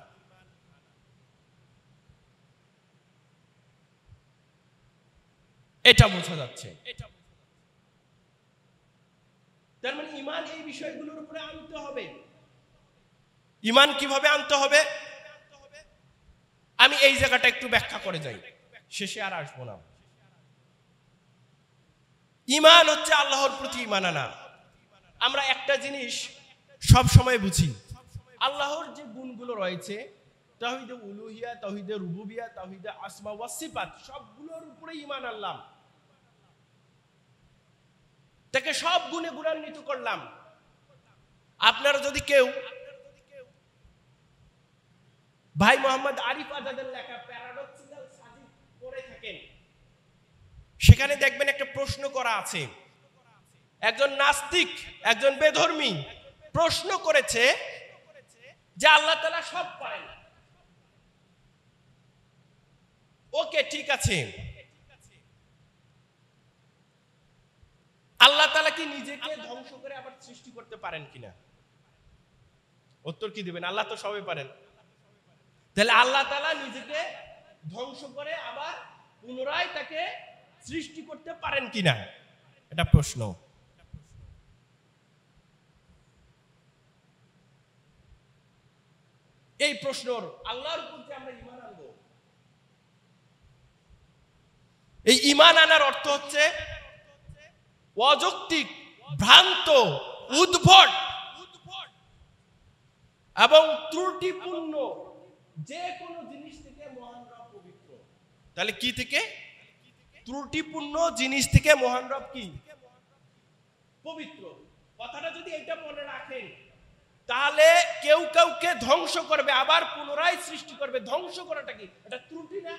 [SPEAKER 1] এটা বোঝা যাচ্ছে। তার মানে ঈমান এই বিষয়গুলোর উপরে আনতে হবে। ঈমান কিভাবে আনতে হবে আমি এই জায়গাটা একটু ব্যাখ্যা করে যাই, শেষে আর আসবো না। ঈমান হচ্ছে আল্লাহর প্রতি ঈমান আনা। আমরা একটা জিনিস সব সময় বুঝি, আল্লাহর যে গুণগুলো রয়েছে, তাওহীদে উলুহিয়া, তাওহীদে রুবুবিয়া, তাওহীদে আসমা ওয়াস সিফাত, সবগুলোর উপরে ঈমান আনলাম, তাকে সব গুণে গুণান্বিত করলাম। আপনারা যদি কেউ ভাই মোহাম্মদ আরিফ আজাদের লেখা প্যারাডক্সিক্যাল সাজিদ পড়ে থাকেন, সেখানে দেখবেন একটা প্রশ্ন করা আছে। একজন নাস্তিক, একজন বেধর্মী প্রশ্ন করেছে যে আল্লাহ তাআলা সব পারেন। ওকে, ঠিক আছে, আল্লাহ তাআলা কি নিজেকে ধ্বংস করে আবার সৃষ্টি করতে পারেন কিনা? উত্তর কি দিবেন? আল্লাহ তো সবই পারেন। তাহলে আল্লাহ তাআলা নিজেকে ধ্বংস করে আবার পুনরায় তাকে সৃষ্টি করতে পারেন কিনা, এটা প্রশ্ন। এই প্রশ্নর আল্লাহর প্রতি আমরা ঈমান আনবো। এই ঈমান আনার অর্থ হচ্ছে অযৌক্তিক, ভ্রান্ত, উদ্ভট এবং ত্রুটিপূর্ণ যে কোনো জিনিস থেকে মহান রব পবিত্র। তাহলে কি থেকে? ত্রুটিপূর্ণ জিনিস থেকে মহান রব কি? পবিত্র। কথাটা যদি এটা মনে রাখেন তাহলে কেউ কাউকে ধ্বংস করবে আবার পুনরায় সৃষ্টি করবে, ধ্বংস করাটা কি? এটা ত্রুটি না?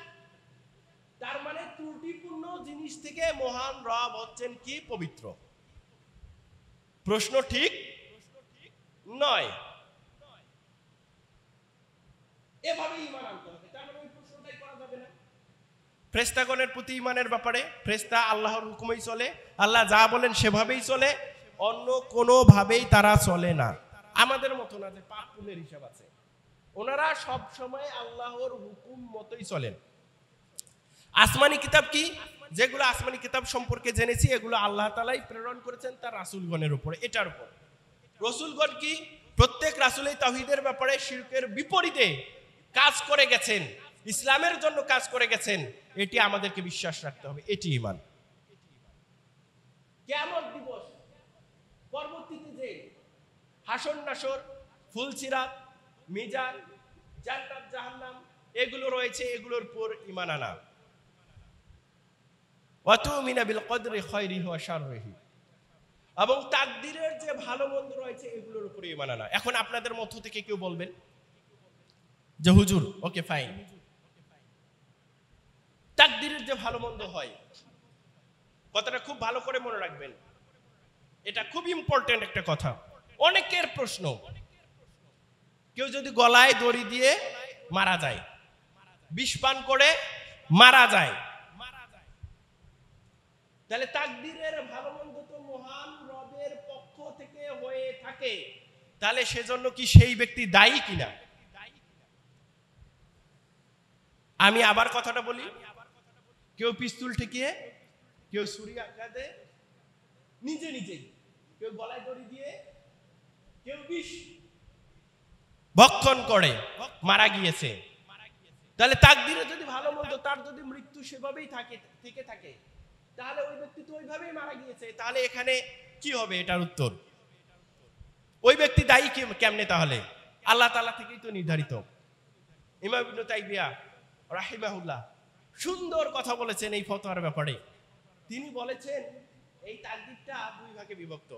[SPEAKER 1] তার মানে ত্রুটিপূর্ণ জিনিস থেকে মহান রব হচ্ছেন কি? পবিত্র। প্রশ্ন ঠিক নয়। এভাবে ঈমান আনতে হবে, তার মানে ওই প্রশ্নটাই করা যাবে না। ফেরেশতাগণের প্রতি ঈমানের ব্যাপারে ফেরেশতা আল্লাহর হুকুমেই চলে, আল্লাহ যা বলেন সেভাবেই চলে, অন্য কোনো ভাবেই তারা চলে না। আমাদের মতো না যে পাপ পুণ্যের হিসাব আছে, ওনারা সব সময় আল্লাহর হুকুম মতোই চলেন। আসমানি কিতাব কি? যেগুলো আসমানি কিতাব সম্পর্কে জেনেছি এগুলো আল্লাহ তাআলাই প্রেরণ করেছেন তার রাসূলগণের উপরে, এটার উপর। রাসূলগণ কি? প্রত্যেক রাসূলই তাওহীদের ব্যাপারে শিরকের বিপরীতে কাজ করে গেছেন, ইসলামের জন্য কাজ করে গেছেন, এটি আমাদেরকে বিশ্বাস রাখতে হবে, এটি ঈমান। কিয়ামত দিবস পরবর্তীতে যে হাসর নাসর, ফুলসিরাত, মিজান, জান্নাত জাহান্নাম এগুলো রয়েছে, এগুলোর উপর ঈমান আনা। ওয়া তুমিনা বিল কদরি খায়রিহি ওয়া শাররিহি, এবং তাকদীরের যে ভালো মন্দ রয়েছে এগুলোর উপর ঈমান আনা। এখন আপনাদের মধ্য থেকে কেউ বলবেন যে হুজুর ওকে ফাইন, তাকদীরের যে ভালো মন্দ হয়, কথাটা খুব ভালো করে মনে রাখবেন, এটা খুব ইম্পর্টেন্ট একটা কথা। অনেকের প্রশ্ন, কেউ যদি গলায় দড়ি দিয়ে মারা যায়, বিষ পান করে মারা যায়, তাহলে তাকদীরের ভালো মন্দ তো মহান রবের পক্ষ থেকে হয়ে থাকে, তাহলে সেজন্য কি সেই ব্যক্তি দায়ী কিনা? আমি আবার কথাটা বলি, কেউ পিস্তল ঠেকিয়ে, কেউ ছুরি আঘাতে নিজে নিজেই, কেউ গলায় দড়ি দিয়ে, কেউ বিষ ভক্ষণ করে মারা গিয়েছে, তাহলে তাকদীরে যদি ভালো মন্দ তার যদি মৃত্যু সেভাবেই থেকে থাকে, তাহলে ওই ব্যক্তি তো ওইভাবেই মারা গিয়েছে, তাহলে এখানে কি হবে? এটার উত্তর, ওই ব্যক্তি দায়ী কেমনে? তাহলে আল্লাহ তাআলা থেকেই তো নির্ধারিত। ইমাম ইবনে তাইমিয়া রাহিমাহুল্লাহ সুন্দর কথা বলেছেন এই ফতোয়ার ব্যাপারে। তিনি বলেছেন এই তাকদীরটা দুই ভাগে বিভক্ত,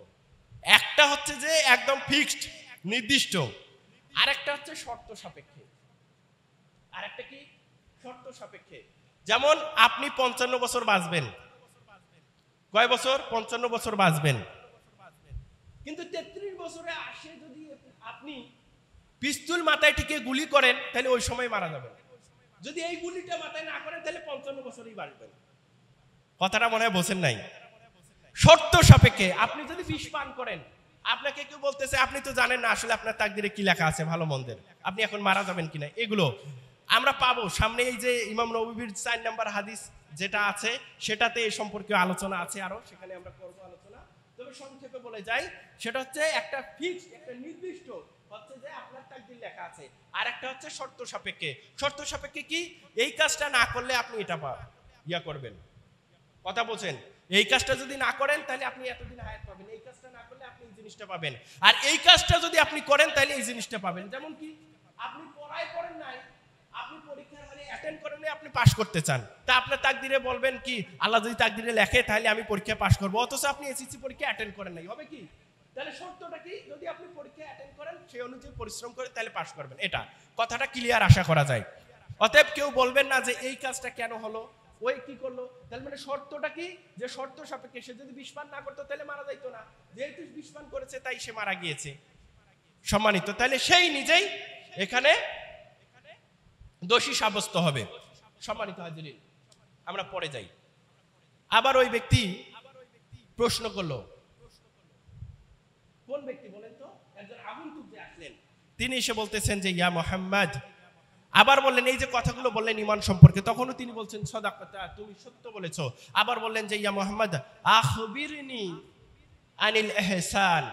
[SPEAKER 1] একটা হচ্ছে যে একদম ফিক্সড নির্দিষ্ট, আর একটা হচ্ছে শর্ত সাপেক্ষে। আর একটা কি? শর্ত সাপেক্ষে। যেমন আপনি 55 বছর বাঁচবেন, কয় বছর? 55 বছর বাঁচবেন, কিন্তু 33 বছরে আসে যদি আপনি পিস্তল মাথায় টিকে গুলি করেন, তাহলে ওই সময় মারা যাবেন। যদি এই গুলিটা মাথায় না করেন তাহলে 55 বছরই বাঁচবেন। কথাটা মনে হয় বোঝেন নাই। শর্ত সাপেক্ষে আপনি যদি বিষ পান করেন, আপনাকে কেউ বলতেছে আপনি তো জানেন না আসলে আপনার তাকদিরে কি লেখা আছে ভালো মন্দের, আপনি এখন মারা যাবেন কিনা, এগুলো আমরা পাবো সামনে। এই যে ইমাম নববীর 4 নম্বর হাদিস যেটা আছে সেটাতে এই সম্পর্কে আলোচনা আছে আরো, সেখানে আমরা করব আলোচনা। তবে সংক্ষেপে বলে যাই, সেটা হচ্ছে একটা ফিক্সড, একটা নির্দিষ্ট হচ্ছে যে আপনার তাকদির লেখা আছে, আর একটা হচ্ছে শর্ত সাপেক্ষে। শর্ত সাপেক্ষে কি? এই কাজটা না করলে আপনি এটা করবেন, কথা বলছেন, এই কাজটা যদি না করেন তাহলে আপনি এতদিন হায়াত পাবেন, এই কাজটা না করলে আপনি এই জিনিসটা পাবেন, আর এই কাজটা যদি আপনি করেন তাহলে এই জিনিসটা পাবেন। যেমন কি? আপনি পড়াই করেন নাই, আপনি পরীক্ষার হলে অ্যাটেন্ড করেন নাই, আপনি পাস করতে চান, তা আপনার তাকদিরে বলবেন কি আল্লাহ যদি তাকদিরে লেখে তাহলে আমি পরীক্ষা পাস করব, অথচ আপনি এসএসসি পরীক্ষা অ্যাটেন্ড করেন নাই, হবে কি? তাহলে শর্তটা কি? যদি আপনি পরীক্ষা অ্যাটেন্ড করেন, সেই অনুযায়ী পরিশ্রম করে, তাহলে পাস করবেন। এটা কথাটা ক্লিয়ার আশা করা যায়। অতএব কেউ বলবেন না যে এই কাজটা কেন হলো, ওই কি করলো, তাহলে মানে শর্তটা কি? যে শর্ত সাপেক্ষে সে যদি বিষ পান না করতো তাহলে মারা যাইতো না, যেহেতু বিষ পান করেছে তাই সে মারা গিয়েছে, সম্মানিত, তাহলে সেই নিজেই এখানে দোষী সাব্যস্ত হবে। সম্মানিত হাজিরিন, আমরা পরে যাই। আবার ওই ব্যক্তি প্রশ্ন করলো, কোন ব্যক্তি বলেন তো? একজন আগন্তুক যে আসলেন, তিনি এসে বলতেছেন যে ইয়া মুহাম্মদ, আবার বললেন এই যে কথাগুলো বললেন ঈমান সম্পর্কে, তখনও তিনি বলছেন সাদাকাতা, তুমি সত্য বলেছো। আবার বললেন যে ইয়া মুহাম্মদ আখবিরনি আনিল ইহসান,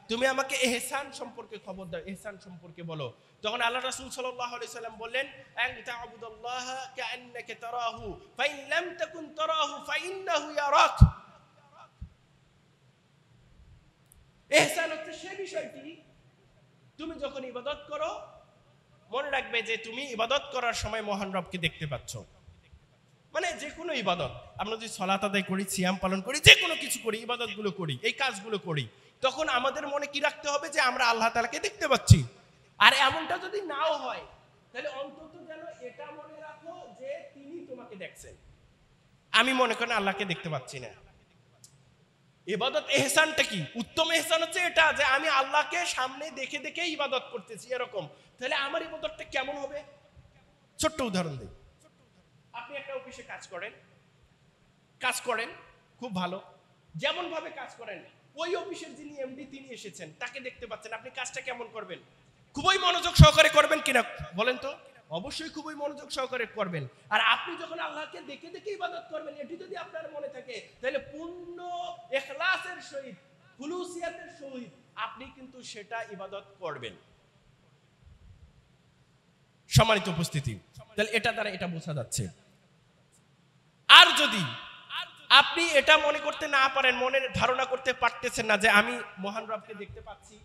[SPEAKER 1] তুমি আমাকে ইহসান সম্পর্কে খবর দাও, ইহসান সম্পর্কে বলো। তখন আল্লাহ রাসূল সাল্লাল্লাহু আলাইহি সাল্লাম বললেন আন তা'বুদাল্লাহ কাআন্নাকা তারাহু ফাইন লাম তাকুন তারাহু ফাইন্নাহু ইয়ারাক। ইহসান হচ্ছে সেই বিষয়টি, তুমি যখন ইবাদত করো মনে রাখবে যে তুমি ইবাদত করার সময় মহান রবকে দেখতে পাচ্ছ। মানে যে কোনো ইবাদত, আমরা যদি সালাত আদায় করি, সিয়াম পালন করি, যে কোনো কিছু করি, ইবাদতগুলো করি, এই কাজগুলো করি, তখন আমাদের মনে কি রাখতে হবে? যে আমরা আল্লাহ তাআলাকে দেখতে পাচ্ছি। আর এমনটা যদি নাও হয় তাহলে অন্তত যেন এটা মনে রাখো যে তিনি তোমাকে দেখছেন, আমি মনে করেন আল্লাহকে দেখতে পাচ্ছি না। ইবাদত ইহসানটা কি? উত্তম ইহসান হচ্ছে এটা যে আমি আল্লাহকে সামনে দেখে দেখে ইবাদত করতেছি, এরকম। তাহলে আমার ইবাদতটা কেমন হবে? ছোট্ট উদাহরণ দিই। আপনি একটা অফিসে কাজ করেন খুব ভালো, যেমন ভাবে কাজ করেন ওই অফিসের যিনি এমডি তিনি এসেছেন, তাকে দেখতে পাচ্ছেন, আপনি কাজটা কেমন করবেন? খুবই মনোযোগ সহকারে করবেন কিনা বলেন তো? অবশ্যই খুবই মনোযোগ সহকারে করবেন। আর আপনি যখন আল্লাহকে দেখে দেখে ইবাদত করবেন, এটি যদি আপনার মনে থাকে, তাহলে পূর্ণ ইখলাসের সহিত, খুলুসিয়াতের সহিত আপনি কিন্তু সেটা ইবাদত করবেন। সম্মানিত উপস্থিতি, তাহলে এটা দ্বারা এটা বোঝা যাচ্ছে। আর যদি আপনি এটা মনে করতে না পারেন, মনের ধারণা করতে পারতেছেন না যে আমি মহান রবকে দেখতে পাচ্ছি,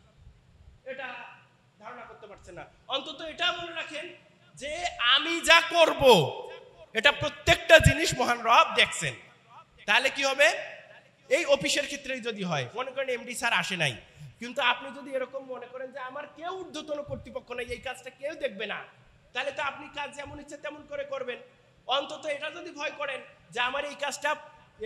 [SPEAKER 1] এটা ধারণা করতে পারছেন না, অন্তত এটা মনে রাখেন যে আমি যা করব এটা প্রত্যেকটা জিনিস মহান রব দেখছেন। তাহলে কি হবে? এই অফিসের ক্ষেত্রেই যদি হয়, মনে করেন এমডি স্যার আসে নাই, কিন্তু আপনি যদি এরকম মনে করেন যে আমার কেউ ঊর্ধ্বতন কর্তৃপক্ষ নাই, এই কাজটা কেউ দেখবে না, তাহলে তো আপনি কাজ যেমন ইচ্ছে তেমন করে করবেন। অন্তত এটা যদি ভয় করেন যে আমার এই কাজটা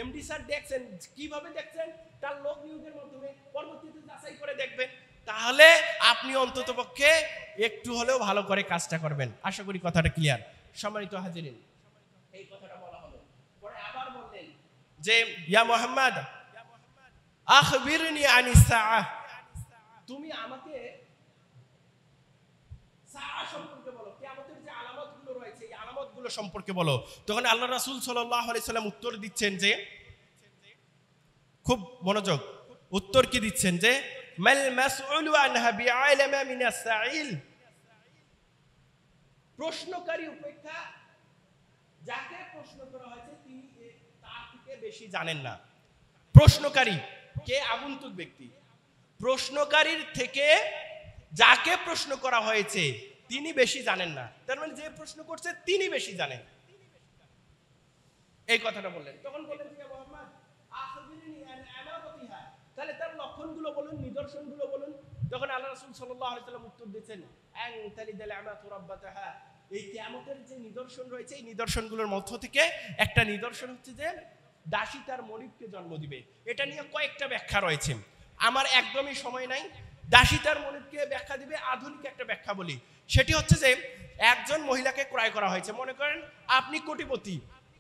[SPEAKER 1] এমডি স্যার দেখছেন, কিভাবে দেখছেন? তার লোক নিয়োগের মাধ্যমে, পরবর্তীতে যাচাই করে দেখবেন, তাহলে আপনি অন্তত পক্ষে একটু হলেও ভালো করে কাজটা করবেন। আশা করি কথাটা ক্লিয়ার। সম্মানিত হাজিরিন, এই কথাটা বলা হলো, পরে আবার বললেন যে ইয়া মুহাম্মদ আখবিরনি আনিস সাআহ, তুমি আমাকে সাআহ সম্পর্কে বলো, কিয়ামতের যে আলামতগুলো রয়েছে এই আলামতগুলো সম্পর্কে বলো। তখন আল্লাহ রাসূল সাল্লাল্লাহু আলাইহি সাল্লাম উত্তর দিচ্ছেন যে, খুব মনোযোগ, উত্তর কি দিচ্ছেন যে মাল মাসউলু আনহা বিআলামা মিনাস সাইল, প্রশ্নকারী উপেক্ষা যাকে প্রশ্ন করা হয়েছে তিনি তার থেকে বেশি জানেন না। প্রশ্নকারী কে? আগন্তুক ব্যক্তি। প্রশ্নকারীর থেকে যাকে প্রশ্ন করা হয়েছে তিনি বেশি জানেন না, তার মানে যে প্রশ্ন করছে তিনি বেশি জানেন, এই কথাটা বললেন। তখন বললেন যে মুহাম্মদ আখবিরনি আন আলামাতিহা, তাহলে তার লক্ষণগুলো বলুন, নিদর্শনগুলো বলুন। তখন আল্লাহ রাসূল সাল্লাল্লাহু আলাইহি ওয়াসাল্লাম উত্তর দিয়েছেন আন তালিদাল আমাতু রাব্বাতাহা, এই কিয়ামতের যে নিদর্শন রয়েছে এই নিদর্শনগুলোর মধ্য থেকে একটা নিদর্শন হচ্ছে যে দাসী তার মনিবকে জন্ম দিবে। এটা নিয়ে কয়েকটা ব্যাখ্যা রয়েছে, আমার একদমই সময় নাই। দাসী তার মনিবকে ব্যাখ্যা দিবে, আধুনিক একটা ব্যাখ্যা বলি, সেটি হচ্ছে যে একজন মহিলাকে ক্রয় করা হয়েছে। মনে করেন আপনি কোটিপতি,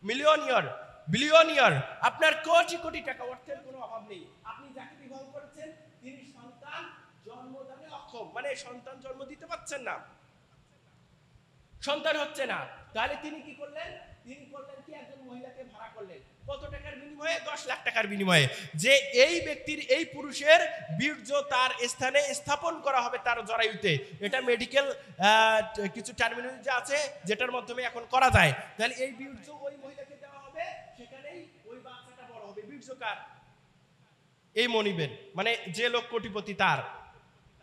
[SPEAKER 1] মিলিয়নিয়ার, বিলিয়নিয়ার, আপনার কোটি কোটি টাকা, অর্থের কোনো অভাব নেই। আপনি যাকে বিবাহ করেছেন তিনি সন্তান জন্মদানে অক্ষম, মানে সন্তান জন্ম দিতে পারছেন না, সন্তান হচ্ছে না। তাহলে তিনি কি করলেন? তিনি করলেন কি, একজন মহিলাকে ভাড়া করলেন। কত টাকার বিনিময়ে? 10 লাখ টাকার বিনিময়ে, যে এই ব্যক্তির, এই পুরুষের বীর্য তার স্থানে স্থাপন করা হবে তার জরায়ুতে। এটা মেডিকেল কিছু টার্মিনোলজি আছে যেটার মাধ্যমে এখন করা যায়। তাহলে এই বীর্য ওই মহিলাকে দেওয়া হবে, সেখানেই ওই বাচ্চাটা বড় হবে। বীর্য কার? এই মনিবের, মানে যে লোক কোটিপতি তার।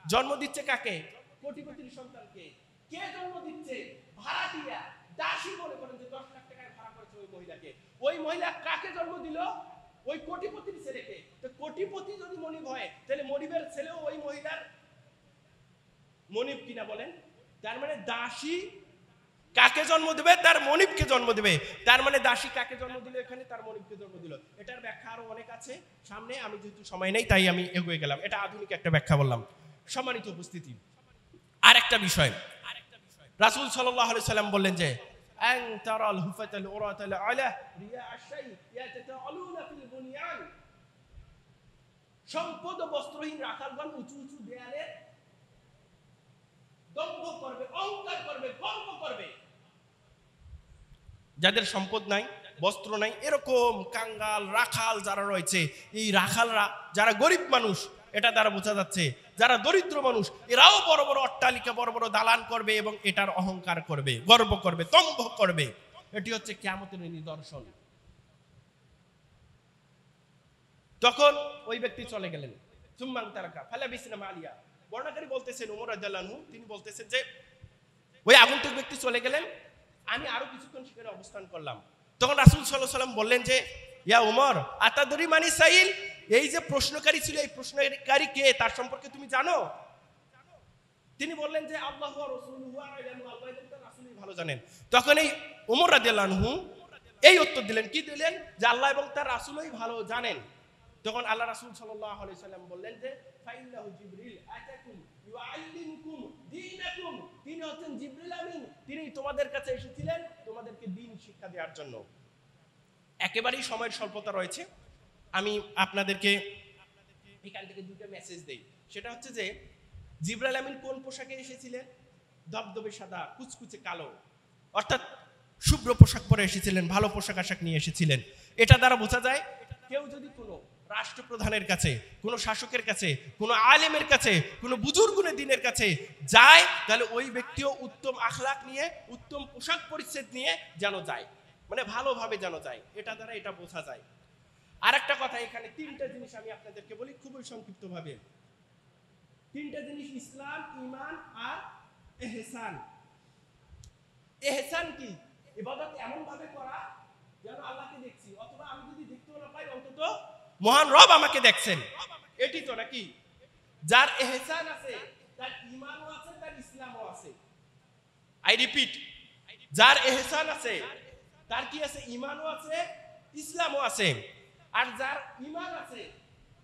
[SPEAKER 1] জন্ম দিচ্ছে কাকে? কোটিপতির সন্তানকে। কে জন্ম দিচ্ছে? ভাড়াটিয়া, দাসী। মনে করেন যে 10 লাখ টাকায় ভাড়া করেছে ওই মহিলাকে। ওই মহিলা কাকে জন্ম দিল? ওই কোটিপতির ছেলেকে। তো কোটিপতি যদি মনিব হয়, তাহলে মনিবের ছেলেও ওই মহিলার মনিব কিনা বলেন? তার মানে দাসী কাকে জন্ম দেবে? তার মনিবকে জন্ম দেবে। তার মানে দাসী কাকে জন্ম দিল? এখানে তার মনিবকে জন্ম দিল। এটার ব্যাখ্যা আরো অনেক আছে সামনে, আমি যেহেতু সময় নেই তাই আমি এগিয়ে গেলাম। এটা আধুনিক একটা ব্যাখ্যা বললাম। সম্মানিত উপস্থিতি, আরেকটা বিষয়, রাসূল সাল্লাল্লাহু আলাইহি সাল্লাম বললেন যে আন তারাল হুফাতাল উরাতাল আলা রিয়া আশাই ইয়াতাতাআলুনা ফিল বুনিয়ান, সম্পদ বস্ত্রহীন রাখালগণ উঁচু উঁচু দেয়ালে দম্ভ করবে, অহংকার করবে, গর্ব করবে। যাদের সম্পদ নাই, বস্ত্র নাই, এরকম কাঙ্গাল রাখাল যারা রয়েছে, এই রাখালরা যারা গরিব মানুষ, এটা দ্বারা বোঝা যাচ্ছে যারা দরিদ্র মানুষ, এরাও বড় বড় অট্টালিকা, বড় বড় দালান করবে এবং এটার অহংকার করবে, গর্ব করবে, দম্ভ করবে। এটি হচ্ছে কিয়ামতের নিদর্শন। তখন ওই ব্যক্তি চলে গেলেন। সুম্মান তারাকা ফালাবিসনা মালিয়া, বর্ণনাকারী বলতেছেন ওমর রাদিয়াল্লাহু আনহু, তিনি বলতেছেন যে ওই আগন্তুক ব্যক্তি চলে গেলেন, আমি আরো কিছুক্ষণ সেখানে অবস্থান করলাম। তখন রাসূল সাল্লাল্লাহু আলাইহি ওয়াসাল্লাম বললেন যে ইয়া ওমর আতাদরি মানি সাইল, এই যে প্রশ্নকারী ছিল, এই প্রশ্নকারী কে, তার সম্পর্কে তুমি জানো? তিনি বললেন যে আল্লাহু ওয়া রাসূলুহু আ'লামু, আল্লাহ এবং তার রাসূলই ভালো জানেন। তখন এই ওমর রাদিয়াল্লাহু আনহু এই উত্তর দিলেন, কি দিলেন? যে আল্লাহ এবং তার রাসূলই ভালো জানেন। তখন আল্লাহ রাসূল সাল্লাল্লাহু আলাইহি সাল্লাম বললেন যে ফাইন্নাহু জিবরিল আতাকুম ইউআল্লিমুকুম দীনাকুম, তিনি হচ্ছেন জিবরিল আমিন, তিনি তোমাদের কাছে এসেছিলেন তোমাদেরকে দ্বীন শিক্ষা দেওয়ার জন্য। একেবারেই সময়ের স্বল্পতা রয়েছে, আমি আপনাদেরকে এখান থেকে দুটো মেসেজ দেই। সেটা হচ্ছে যে জিবরাইল আমিন কোন পোশাকে এসেছিলেন? ধবধবে সাদা, কুচকুচে কালো, অর্থাৎ শুভ্র পোশাক পরে এসেছিলেন, ভালো পোশাক আশাক নিয়ে এসেছিলেন। এটা দ্বারা বোঝা যায় কেউ যদি কোনো রাষ্ট্রপ্রধানের কাছে, কোনো শাসকের কাছে, কোনো আলেমের কাছে, কোনো বুজুর্গুনে দিনের কাছে যায়, তাহলে ওই ব্যক্তিও উত্তম আখলাক নিয়ে, উত্তম পোশাক পরিচ্ছদ নিয়ে যেন যায়, মানে ভালোভাবে যেন যায়। এটা দ্বারা এটা বোঝা যায়। আর একটা কথা, এখানে তিনটা জিনিস আমি আপনাদেরকে বলি খুবই সংক্ষিপ্ত ভাবে। তিনটা জিনিস, ইসলাম, ঈমান আর ইহসান। ইহসান কি? ইবাদত এমন ভাবে করা যেন আল্লাহকে দেখছি, অথবা আমি যদি দেখতেও না পাই অন্তত মহান রব আমাকে দেখছেন। এটি তো নাকি? যার ইহসান আছে তার ঈমানও আছে, তার ইসলামও আছে। আই রিপিট, যার ইহসান আছে তার কি আছে? ঈমানও আছে, ইসলামও আছে। আর যার ঈমান আছে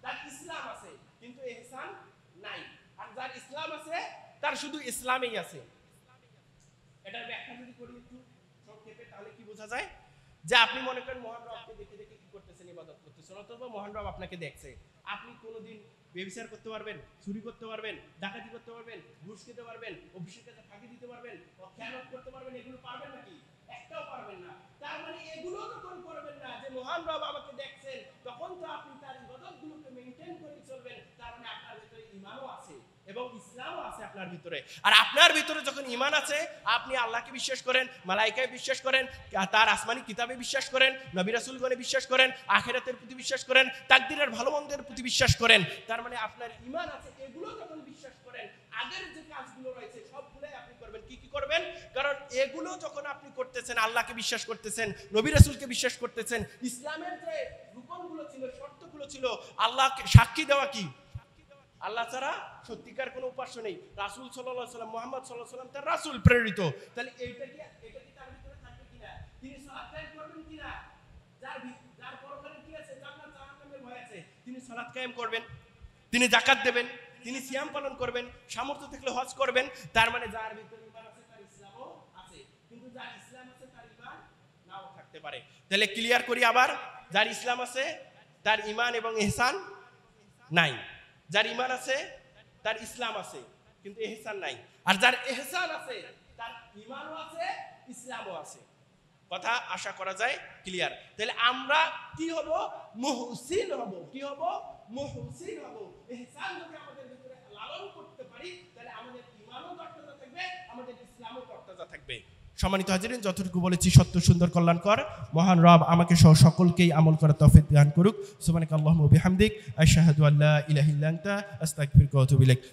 [SPEAKER 1] তার ইসলাম আছে কিন্তু ইহসান নাই। আর যার ইসলাম আছে তার শুধু ইসলামেই আছে। এটার ব্যাখ্যা যদি করি একটু সংক্ষেপে, তাহলে কি বোঝা যায়? যে আপনি মনে করেন মহান রবকে দেখে দেখে কি করতেছেন? ইবাদত করতেছেন, অথবা মহান রব আপনাকে দেখছে। আপনি কোনোদিন ব্যভিচার করতে পারবেন, চুরি করতে পারবেন, ডাকাতি করতে পারবেন, ঘুষ খেতে পারবেন, অফিসের কাছে ফাঁকি দিতে পারবেন, খেয়ানত করতে পারবেন? এগুলো পারবেন নাকি? একটাও পারবেন না। তার মানে এগুলো যখন করবেন না, যে মহান রব আমাকে দেখছেন, তখন তো আপনি তার ইবাদতগুলোকে মেইনটেইন করে চলবেন। তার মানে আপনার ভিতরে ঈমানও আছে এবং ইসলামও আছে আপনার ভিতরে। আর আপনার ভিতরে যখন ঈমান আছে, আপনি আল্লাহকে বিশ্বাস করেন, মালাইকায় বিশ্বাস করেন, তার আসমানি কিতাবে বিশ্বাস করেন, নবী রাসূলগণে বিশ্বাস করেন, আখিরাতের প্রতি বিশ্বাস করেন, তাকদীরের ভালো মন্দের প্রতি বিশ্বাস করেন, তার মানে আপনার ঈমান আছে। এগুলো যখন বিশ্বাস করেন, আগের যে কাজগুলো রয়েছে সবগুলোই আপনি করবেন। কি কি করবেন? কারণ এগুলো যখন আপনি করতেছেন, আল্লাহকে বিশ্বাস করতেছেন, নবী রাসূলকে বিশ্বাস করতেছেন, ইসলামের যে রুকনগুলো ছিল, শর্তগুলো ছিল, আল্লাহকে সাক্ষী দেওয়া কি আল্লাহ ছাড়া সত্যিকার কোনো উপাস্য নেই, রাসূল সাল্লাল্লাহু আলাইহি ওয়াসাল্লাম, মুহাম্মদ সাল্লাল্লাহু আলাইহি ওয়াসাল্লাম তার রাসূল প্রেরিত। তাহলে এটা কি তার ভিতরে থাকবে কিনা? তিনি সালাত কায়েম করবেন কিনা? যার পরকালে কি আছে? জান্নাত জাহান্নামের ভয় আছে, তিনি সালাত কায়েম করবেন, তিনি যাকাত দেবেন, তিনি সিয়াম পালন করবেন, সামর্থ্য থাকলে হজ করবেন। তার মানে যার ভিতরে ঈমান আছে তার ইসলামও আছে, কিন্তু যার ইসলাম আছে তার ঈমান নাও থাকতে পারে। তাহলে ক্লিয়ার করি আবার, যার ইসলাম আছে তার ঈমান এবং ইহসান নাই, যার ঈমান আছে তার ইসলাম আছে কিন্তু ইহসান নাই, আর যার ইহসান আছে তার ঈমানও আছে, ইসলামও আছে। কথা আশা করা যায় ক্লিয়ার। তাহলে আমরা কি হব? মুহসিন হব। কি হব? মুহসিন হব। ইহসান যদি আমাদের ভিতরে লালন করতে পারি, তাহলে আমাদের ঈমানও তরতাজা থাকবে, আমাদের ইসলামও তরতাজা থাকবে। সম্মানিত হাজিরিন, যতটুকু বলেছি সত্য, সুন্দর, কল্যাণকর। মহান রব আমাকে সহ সকলকেই আমল করার তৌফিক দান করুক। সুবহানাকাল্লাহুম্মা ওয়া বিহামদিক, আশহাদু আল্লা ইলাহা ইল্লা আনতা, আস্তাগফিরুকা ওয়া আতুবু ইলাইক।